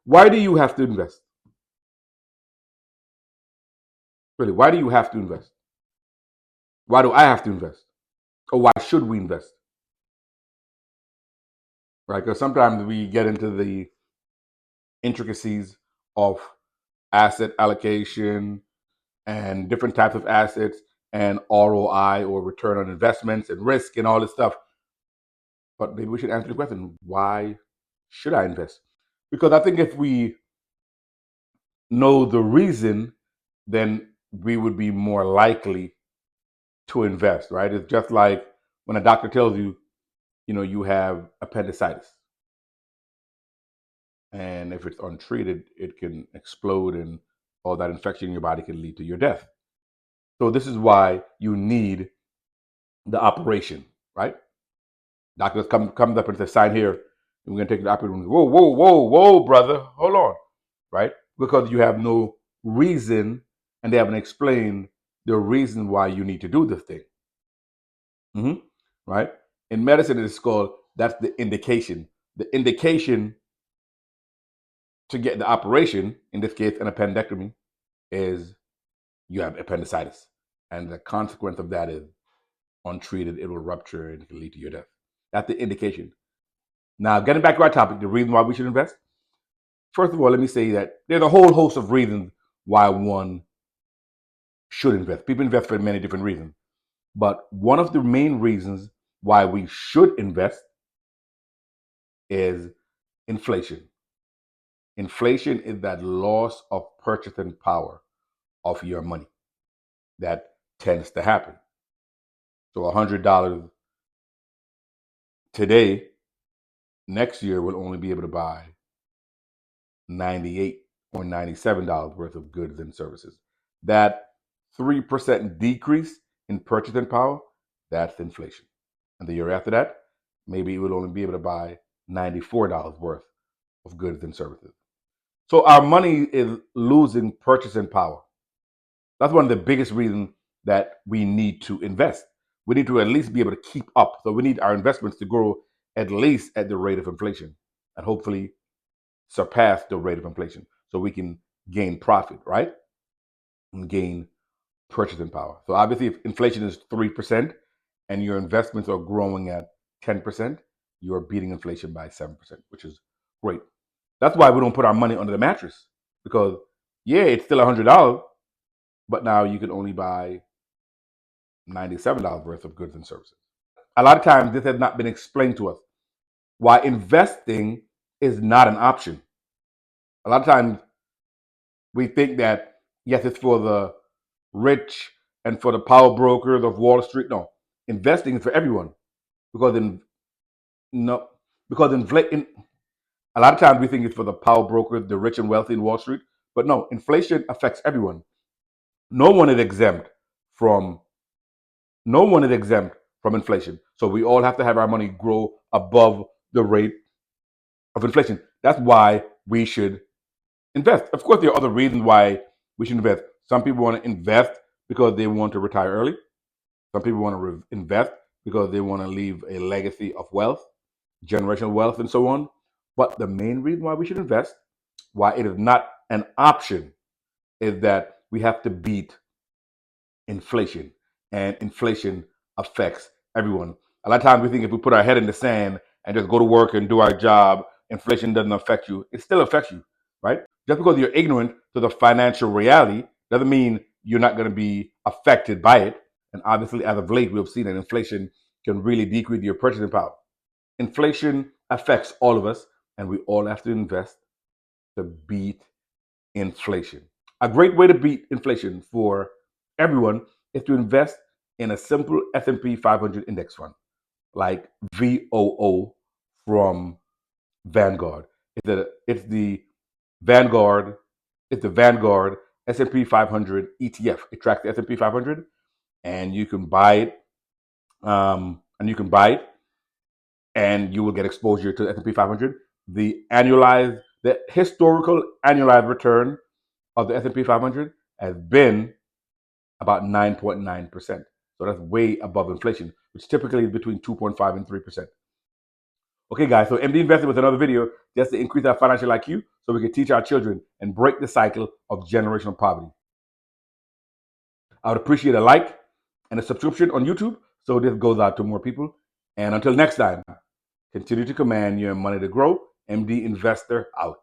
Why do you have to invest? Really, why do you have to invest? Why do I have to invest? Or why should we invest? Right? Because sometimes we get into the intricacies of asset allocation and different types of assets and ROI or return on investments and risk and all this stuff. But maybe we should answer the question, why should I invest? Because I think if we know the reason, then we would be more likely to invest, right? It's just like when a doctor tells you, you have appendicitis. And if it's untreated, it can explode and all that infection in your body can lead to your death. So this is why you need the operation, right? Doctors comes up and says, sign here, and we're gonna take the operating room. Whoa, whoa, whoa, whoa, brother, hold on, right? Because you have no reason, and they haven't explained the reason why you need to do this thing, right? In medicine, it's called that's the indication. The indication to get the operation, in this case, an appendectomy, is you have appendicitis, and the consequence of that is untreated, it will rupture and it can lead to your death. That's the indication. Now, getting back to our topic, the reason why we should invest. First of all, let me say that there's a whole host of reasons why one should invest. People invest for many different reasons. But one of the main reasons why we should invest is inflation. Inflation is that loss of purchasing power of your money that tends to happen. So $100 today, next year will only be able to buy $98 or $97 worth of goods and services. That 3% decrease in purchasing power, that's inflation. And the year after that, maybe it will only be able to buy $94 worth of goods and services. So our money is losing purchasing power. That's one of the biggest reasons that we need to invest. We need to at least be able to keep up. So we need our investments to grow at least at the rate of inflation and hopefully surpass the rate of inflation so we can gain profit, right? And gain purchasing power. So obviously, if inflation is 3% and your investments are growing at 10%, you're beating inflation by 7%, which is great. That's why we don't put our money under the mattress, because yeah, it's still $100, but now you can only buy $97 worth of goods and services. A lot of times, this has not been explained to us why investing is not an option. A lot of times, we think that yes, it's for the rich and for the power brokers of Wall Street. No, investing is for everyone because no because a lot of times we think it's for the power brokers, the rich and wealthy in Wall Street, but no, inflation affects everyone. No one is exempt from no one is exempt from inflation. So we all have to have our money grow above the rate of inflation. That's why we should invest. Of course, there are other reasons why we should invest. Some people want to invest because they want to retire early. Some people want to invest because they want to leave a legacy of wealth, generational wealth, and so on. But the main reason why we should invest, why it is not an option, is that we have to beat inflation. And inflation affects everyone. A lot of times we think if we put our head in the sand and just go to work and do our job, inflation doesn't affect you. It still affects you, right? Just because you're ignorant to the financial reality doesn't mean you're not going to be affected by it. And obviously, as of late, we've seen that inflation can really decrease your purchasing power. Inflation affects all of us, and we all have to invest to beat inflation. A great way to beat inflation for everyone is to invest in a simple S&P 500 index fund like VOO from Vanguard. It's the Vanguard. It's the Vanguard S&P 500 ETF. It tracks the S&P 500, and you can buy it. And you will get exposure to the S&P 500. The historical annualized return of the S&P 500 has been about 9.9%. So that's way above inflation, which typically is between 2.5 and 3%. Okay, guys, so MD Investing was another video just to increase our financial IQ so we can teach our children and break the cycle of generational poverty. I would appreciate a like and a subscription on YouTube so this goes out to more people. And until next time, continue to command your money to grow. MD Investor out.